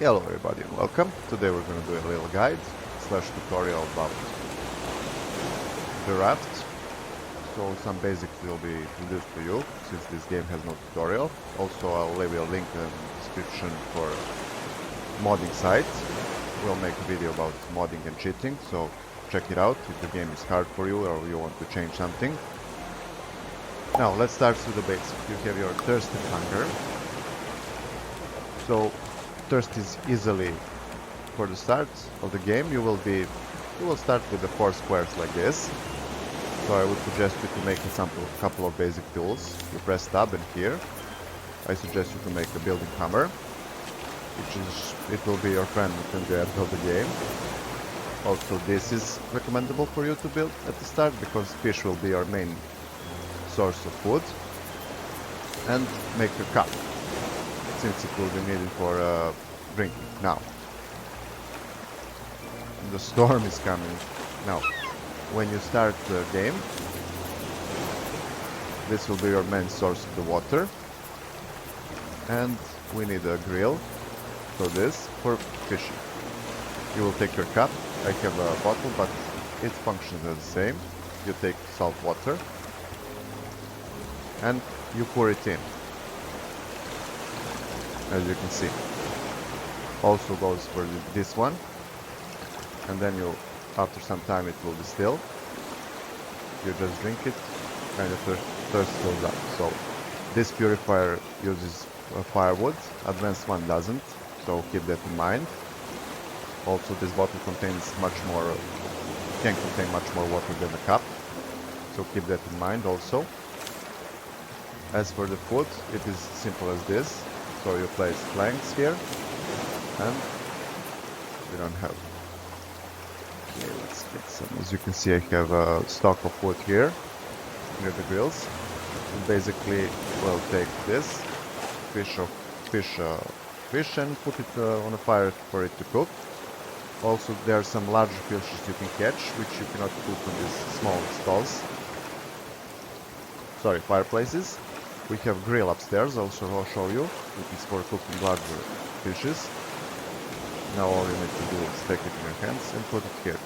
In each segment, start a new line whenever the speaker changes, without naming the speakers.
Hello everybody and welcome. Today we're going to do a little guide slash tutorial about the raft. So some basics will be introduced to you since this game has no tutorial. Also I'll leave you a link in the description for modding sites. We'll make a video about modding and cheating, so check it out if the game is hard for you or you want to change something. Now let's start with the basics. You have your thirst and hunger. So thirst is easily for the start of the game. You will start with the 4 squares like this. So I would suggest you to make a couple of basic tools. You press tab and here I suggest you to make a building hammer, it will be your friend until the end of the game. Also this is recommendable for you to build at the start because fish will be your main source of food. And make a cup, since it will be needed for drinking. Now, the storm is coming. Now, when you start the game, this will be your main source of the water. And we need a grill for this, for fishing. You will take your cup. I have a bottle, but it functions as the same. You take salt water and you pour it in, as you can see. Also goes for this one, and then after some time it will distill. You just drink it and your thirst goes up. So this purifier uses firewood, advanced one doesn't, so keep that in mind. Also this bottle can contain much more water than a cup, so keep that in mind also. As for the food, it is simple as this. So you place planks here, and we don't have. Okay, let's get some. As you can see, I have a stock of wood here near the grills. And basically, we'll take this fish and put it on a fire for it to cook. Also, there are some larger fishes you can catch, which you cannot cook on these small stalls. Sorry, fireplaces. We have grill upstairs, also I'll show you. It is for cooking larger fishes. Now all you need to do is take it in your hands and put it here.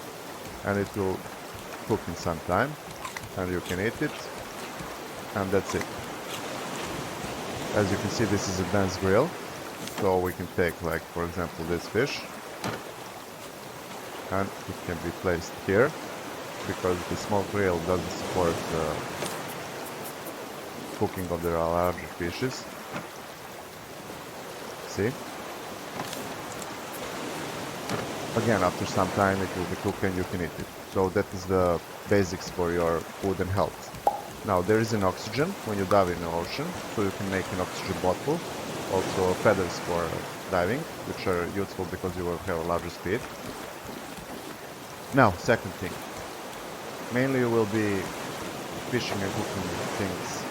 And it will cook in some time. And you can eat it. And that's it. As you can see, this is a dense grill. So we can take, like, for example, this fish. And it can be placed here. Because the small grill doesn't support cooking of the larger fishes. See? Again, after some time it will be cooked and you can eat it. So that is the basics for your food and health. Now there is an oxygen when you dive in the ocean, so you can make an oxygen bottle. Also feathers for diving, which are useful because you will have a larger speed. Now, second thing. Mainly you will be fishing and cooking things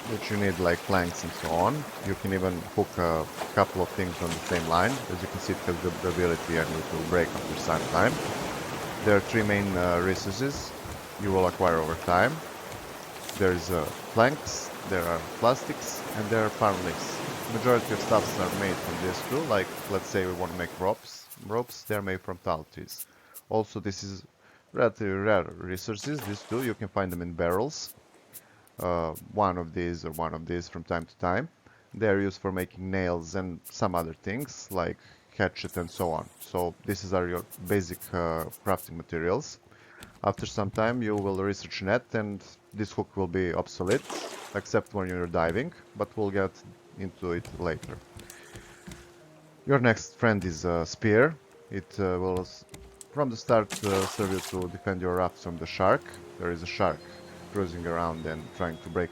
which you need, like planks and so on. You can even hook a couple of things on the same line. As you can see, it has the ability and it will break after some time. There are 3 main resources you will acquire over time. There is planks, there are plastics, and there are palm leaves. Majority of stuffs are made from this too. Like, let's say we want to make ropes, they're made from tall trees. Also, this is relatively rare resources. These two, you can find them in barrels. One of these or one of these from time to time. They're used for making nails and some other things like hatchet and so on. So these are your basic crafting materials. After some time you will research net and this hook will be obsolete, except when you're diving, but we'll get into it later. Your next friend is a spear. It will from the start serve you to defend your raft from the shark. There is a shark cruising around and trying to break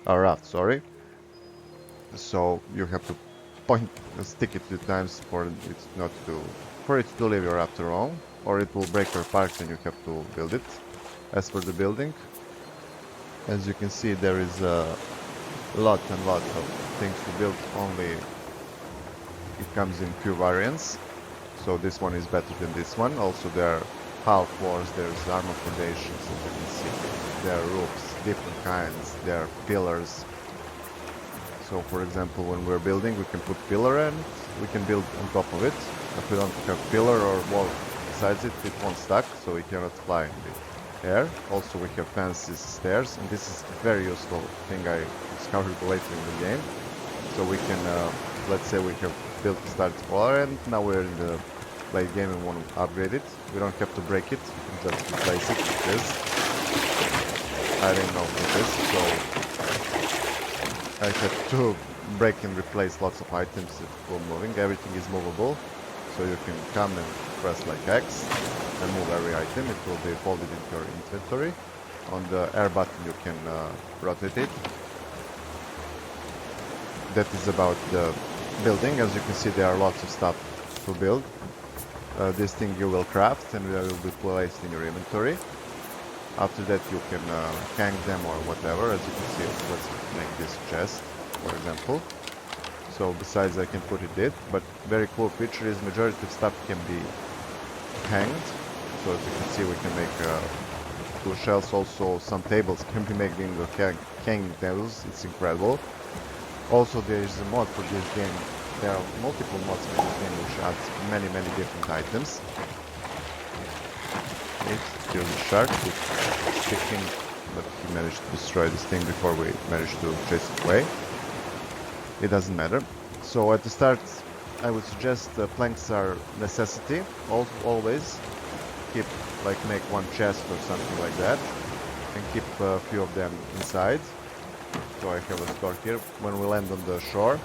our raft, sorry. So you have to stick it 2 times for it to leave your raft alone, or it will break your parts and you have to build it. As for the building, as you can see, there is a lot of things to build. Only it comes in few variants. So this one is better than this one. Also there are half floors, there's armor foundations, as you can see. There are roofs, different kinds, there are pillars. So for example, when we're building, we can put pillar and we can build on top of it. If we don't have pillar or wall besides it, it won't stuck, so we cannot fly in the air. Also, we have fancy stairs, and this is a very useful thing I discovered later in the game. So we can, let's say we have built the start explorer, and now we're in the late game and want to upgrade it. We don't have to break it, we can just replace it with this. I didn't know what this, so I had to break and replace lots of items while moving. Everything is movable, so you can come and press like X and move every item. It will be folded into your inventory. On the air button you can rotate it. That is about the building. As you can see, there are lots of stuff to build. This thing you will craft and they will be placed in your inventory. After that you can hang them or whatever. As you can see, let's make this chest, for example. So besides I can put it there, but very cool feature is majority of stuff can be hanged. So as you can see, we can make two shelves. Also some tables can be made in the hanging tables. It's incredible. Also there is a mod for this game. There are multiple mods for this game which adds many different items. Here's the shark with chicken, but he managed to destroy this thing before we managed to chase it away. It doesn't matter. So at the start I would suggest planks are necessity. Always keep, like, make one chest or something like that and keep a few of them inside. So I have a store here. When we land on the shore,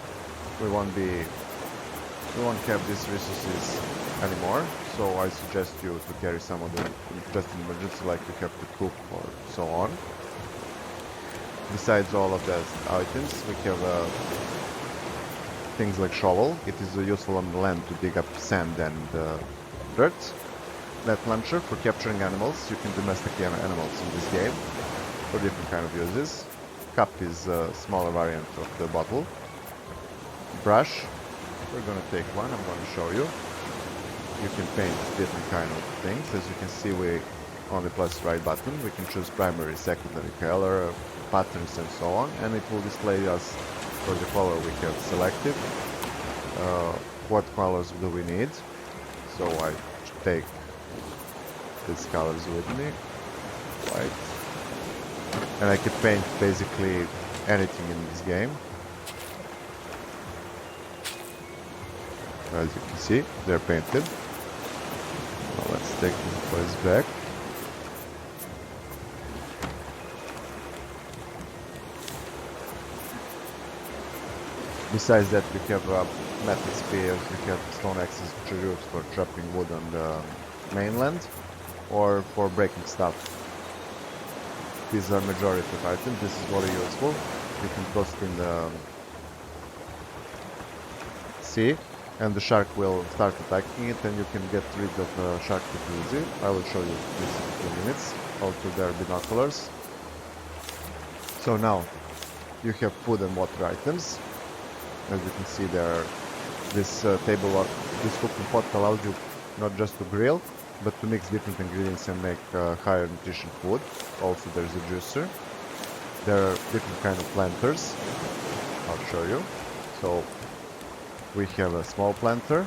we won't have these resources anymore. So I suggest you to carry some of them just in emergency, like you have to cook or so on. Besides all of those items, we have things like shovel. It is useful on the land to dig up sand and dirt. Net launcher for capturing animals. You can domesticate animals in this game for different kind of uses. Cup is a smaller variant of the bottle. Brush. We're gonna take one. I'm gonna show you. You can paint different kind of things. As you can see, we on the plus right button we can choose primary, secondary color, patterns and so on, and it will display us for the color we have selected what colors do we need. So I take these colors with me, white, and I can paint basically anything in this game. As you can see, they're painted. Now let's take this place back. Besides that, we have metal spears, we have stone axes which are used for chopping wood on the mainland or for breaking stuff. These are majority of items. This is very useful. You can toss it in the sea and the shark will start attacking it, and you can get rid of the shark pretty easy. I will show you this in a few minutes. Also there are binoculars. So now you have food and water items. As you can see there, this this cooking pot allows you not just to grill, but to mix different ingredients and make higher nutrition food. Also there's a juicer. There are different kind of planters. I'll show you. So we have a small planter,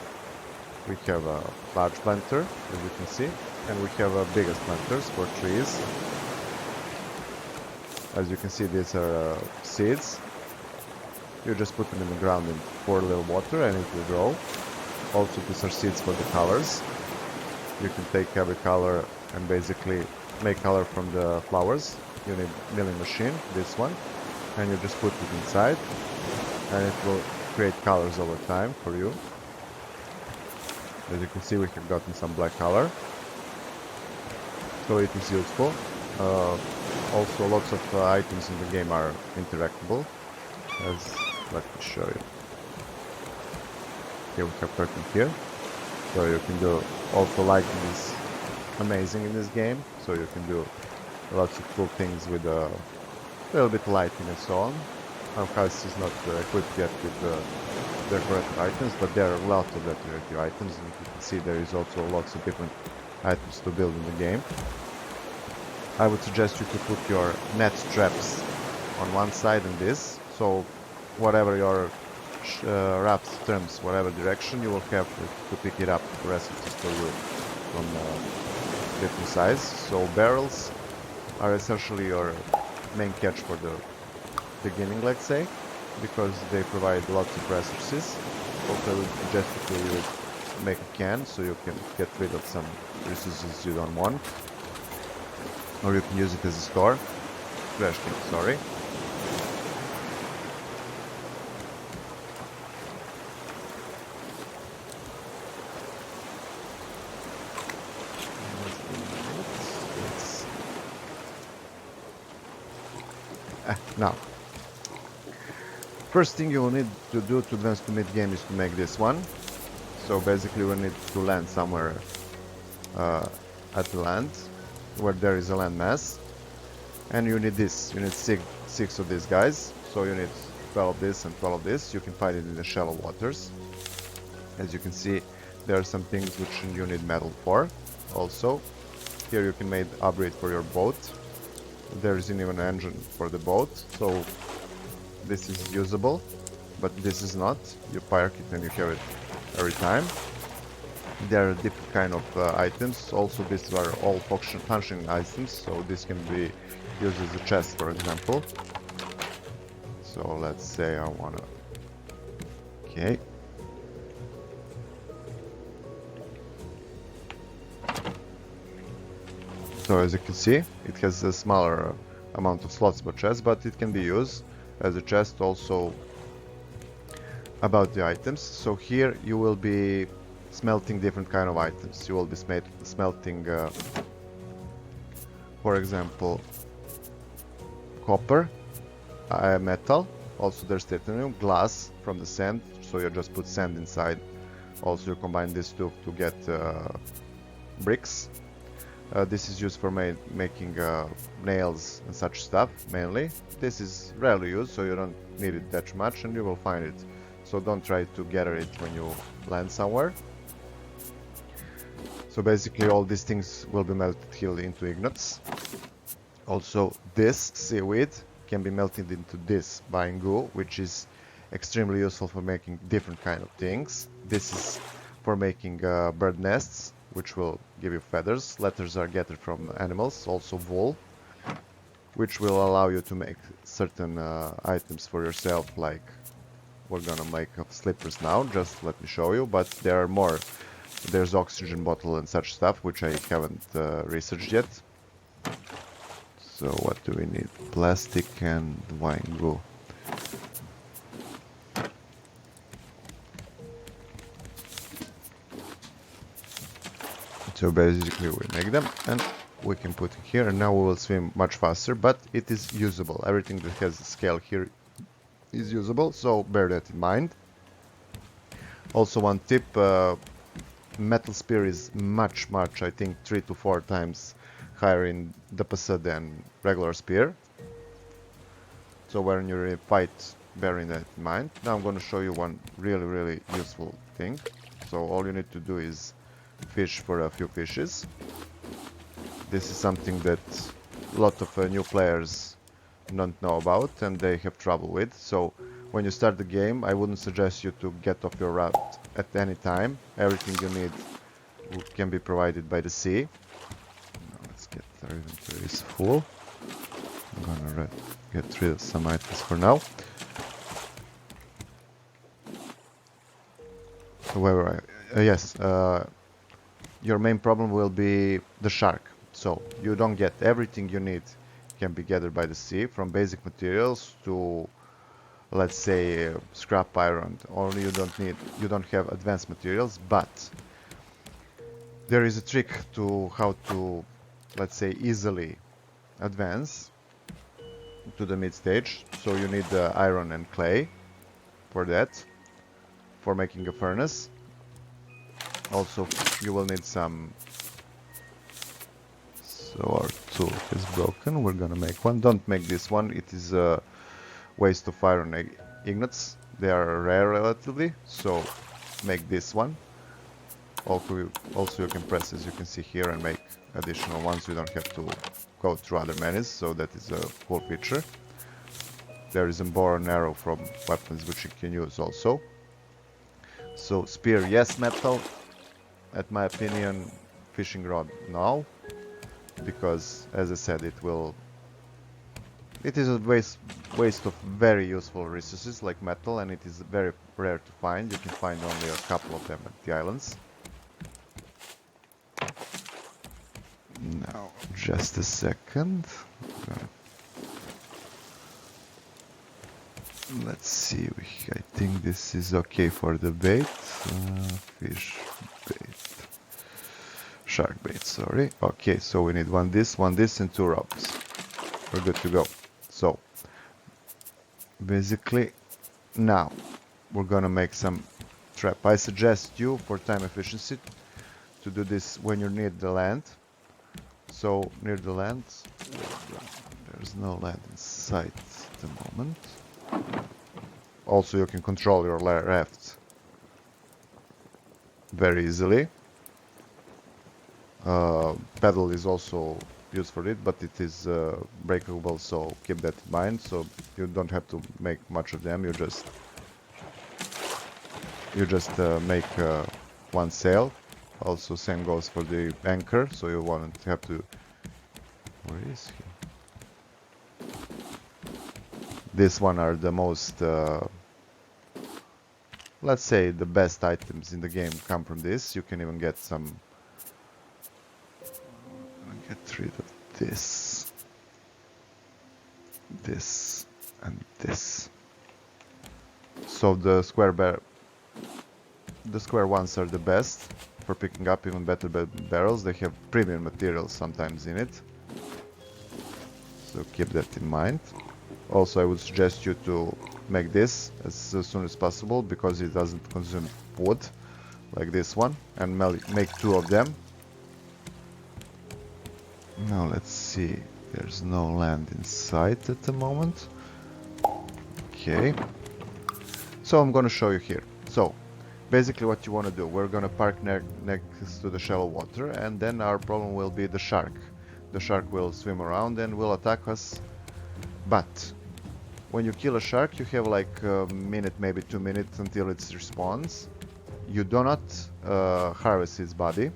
we have a large planter, as you can see, and we have a biggest planters for trees. As you can see, these are seeds. You just put them in the ground and pour a little water and it will grow. Also, these are seeds for the colors. You can take every color and basically make color from the flowers. You need milling machine, this one, and you just put it inside and it will create colors over time for you. As you can see, we have gotten some black color, so it is useful. Also, lots of items in the game are interactable. Let me show you. Here we have curtain here, so you can do. Also, lighting is amazing in this game, so you can do lots of cool things with a little bit lighting and so on. Our house is not equipped yet with decorative items, but there are a lot of decorative items, and you can see there is also lots of different items to build in the game. I would suggest you to put your net straps on one side and this, so whatever your raft turns, whatever direction, you will have to pick it up. The rest it is for you from different size. So barrels are essentially your main catch for the beginning, let's say, because they provide lots of resources. Also, I would suggest that you would make a can so you can get rid of some resources you don't want, or you can use it as a store. Trash can, sorry. Now, first thing you will need to do to advance to mid-game is to make this one. So basically we need to land somewhere at the land where there is a land mass, and you need this. You need six of these guys. So you need 12 of this and 12 of this. You can find it in the shallow waters. As you can see, there are some things which you need metal for. Also, here you can make upgrade for your boat. There isn't even an engine for the boat, so this is usable, but this is not. You park it and you have it every time. There are different kind of items. Also, these are all functioning items, so this can be used as a chest, for example. So let's say I wanna... Okay. So as you can see, it has a smaller amount of slots per chest, but it can be used as a chest also about the items. So here you will be smelting different kind of items. You will be smelting, for example, copper, metal, also there's titanium, glass from the sand, so you just put sand inside. Also you combine these two to get bricks. This is used for making nails and such stuff, mainly. This is rarely used, so you don't need it that much, and you will find it. So don't try to gather it when you land somewhere. So basically all these things will be melted here into ingots. Also this seaweed can be melted into this vine goo, which is extremely useful for making different kind of things. This is for making bird nests, which will give you feathers. Leathers are gathered from animals, also wool, which will allow you to make certain items for yourself, like we're gonna make slippers now. Just let me show you, but there are more. There's oxygen bottle and such stuff, which I haven't researched yet. So what do we need? Plastic and wine glue. So basically we make them and we can put it here, and now we will swim much faster, but it is usable. Everything that has a scale here is usable, so bear that in mind. Also one tip, metal spear is much, I think 3 to 4 times higher in DPS than regular spear. So when you fight, bearing that in mind. Now I'm going to show you one really useful thing. So all you need to do is fish for a few fishes. This is something that a lot of new players don't know about and they have trouble with. So when you start the game, I wouldn't suggest you to get off your raft at any time. Everything you need can be provided by the sea. Now let's get our inventory is full. I'm gonna get rid of some items for now. However, your main problem will be the shark. So you don't get everything you need can be gathered by the sea, from basic materials to, let's say, scrap iron. Only you don't have advanced materials, but there is a trick to how to, let's say, easily advance to the mid stage. So you need iron and clay for that, for making a furnace. Also you will need some. So our tool is broken, we're gonna make one. Don't make this one, it is a waste of iron ingots. They are rare relatively, so make this one. Also you can press, as you can see here, and make additional ones. You don't have to go through other menus, so that is a cool feature. there is a bow and arrow from weapons which you can use also. So spear, yes. Metal, at my opinion. Fishing rod, no, because as I said, it is a waste of very useful resources like metal, and it is very rare to find. You can find only a couple of them at the islands. Now, just a second. Let's see. I think this is okay for the bait. Fish bait. Shark bait, sorry. Okay, so we need one this, and 2 ropes. We're good to go. So, basically, now we're gonna make some trap. I suggest you, for time efficiency, to do this when you're near the land. So, near the land, there's no land in sight at the moment. Also, you can control your raft very easily. Pedal is also used for it, but it is breakable, so keep that in mind. So you don't have to make much of them. You just make one sail. Also, same goes for the anchor. So you won't have to. Where is he? This one are the most, let's say, the best items in the game come from this. You can even get some. Get rid of this, and this. So the square ones are the best for picking up even better barrels. They have premium materials sometimes in it, so keep that in mind. Also, I would suggest you to make this as soon as possible because it doesn't consume wood like this one, and make 2 of them. Now let's see, there's no land in sight at the moment. Okay, so I'm gonna show you here. So basically what you want to do, we're gonna park next to the shallow water, and then our problem will be the shark. The shark will swim around and will attack us, but when you kill a shark you have like a minute, maybe 2 minutes until it respawns. You do not harvest its body.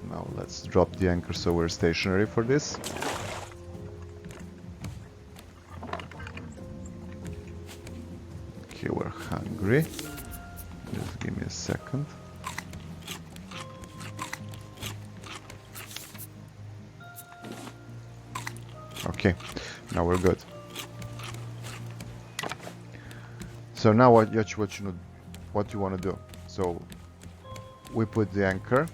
Now let's drop the anchor so we're stationary for this. Okay, we're hungry. Just give me a second. Okay, now we're good. So now what you want to do? So we put the anchor.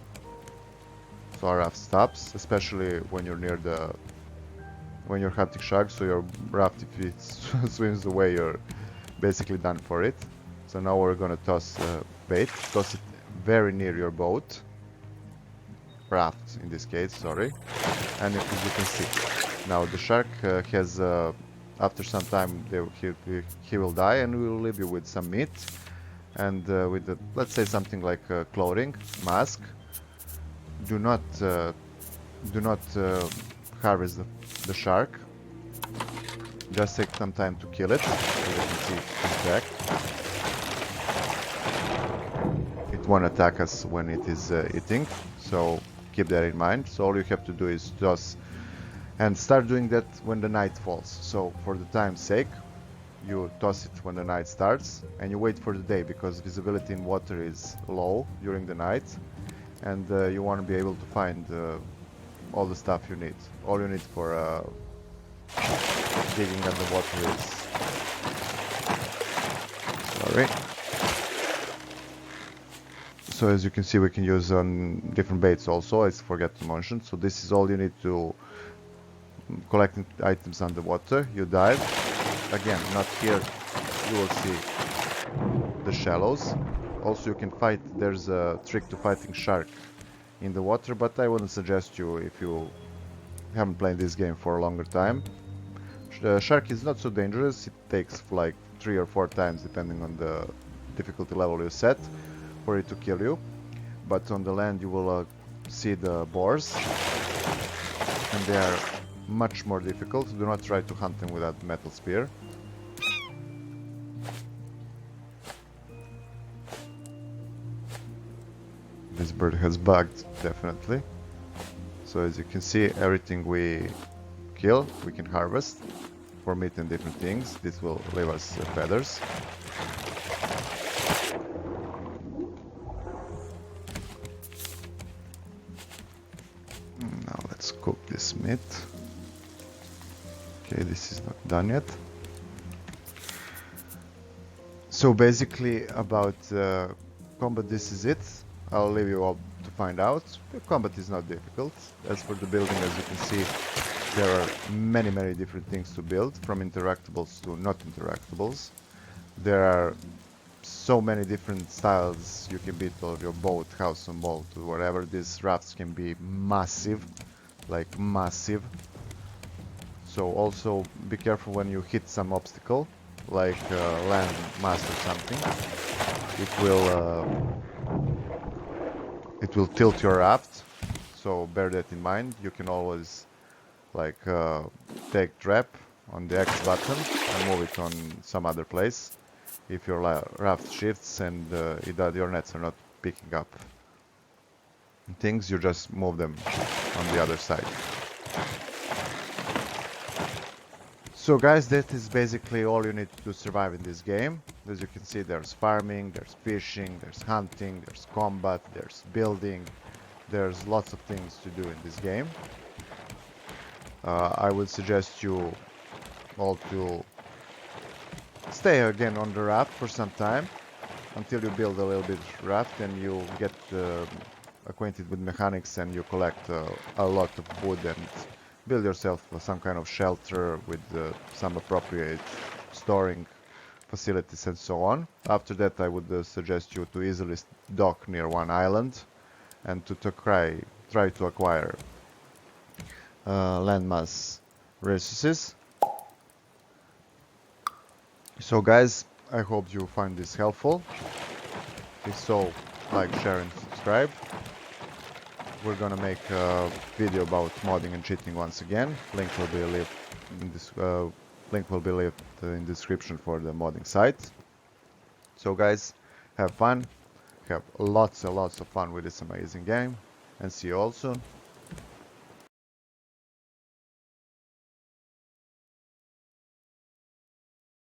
So our raft stops, especially when you're when you're hunting sharks. So your raft, if it swims away, you're basically done for it. So now we're gonna toss bait. Toss it very near your boat, raft in this case. Sorry, and as you can see, now the shark has after some time he will die, and we will leave you with some meat and with let's say something like clothing, mask. Do not harvest the shark. Just take some time to kill it. So you can see it's back. It won't attack us when it is eating, so keep that in mind. So all you have to do is toss, and start doing that when the night falls. So for the time's sake, you toss it when the night starts, and you wait for the day because visibility in water is low during the night. And you want to be able to find all the stuff you need. All you need for digging underwater is... Sorry. So as you can see, we can use on different baits also, I forgot to mention. So this is all you need to collect items underwater. You dive. Again, not here, you will see the shallows. Also, you can fight, there's a trick to fighting shark in the water, but I wouldn't suggest you if you haven't played this game for a longer time. The shark is not so dangerous. It takes like 3 or 4 times, depending on the difficulty level you set, for it to kill you. But on the land you will see the boars, and they are much more difficult. Do not try to hunt them with that metal spear. This bird has bugged, definitely. So as you can see, everything we kill, we can harvest for meat and different things. This will leave us feathers. Now let's cook this meat. Okay, this is not done yet. So basically about combat, this is it. I'll leave you all to find out. The combat is not difficult. As for the building, as you can see, there are many different things to build, from interactables to not interactables. There are so many different styles you can build of your boat, house and boat, or whatever. These rafts can be massive, like massive. So also be careful when you hit some obstacle, like land mass or something. It will tilt your raft. So bear that in mind. You can always like take trap on the X button and move it on some other place. If your raft shifts and your nets are not picking up things, you just move them on the other side. So guys, that is basically all you need to survive in this game. As you can see, there's farming, there's fishing, there's hunting, there's combat, there's building. There's lots of things to do in this game. I would suggest you all to stay again on the raft for some time until you build a little bit raft and you get acquainted with mechanics and you collect a lot of wood and build yourself some kind of shelter with some appropriate storing facilities and so on. After that, I would suggest you to easily dock near one island and to try to acquire landmass resources. So guys, I hope you find this helpful. If so, like, share and subscribe. We're gonna make a video about modding and cheating once again. Link will be left in description for the modding site. So guys, have fun, have lots and lots of fun with this amazing game, and see you all soon.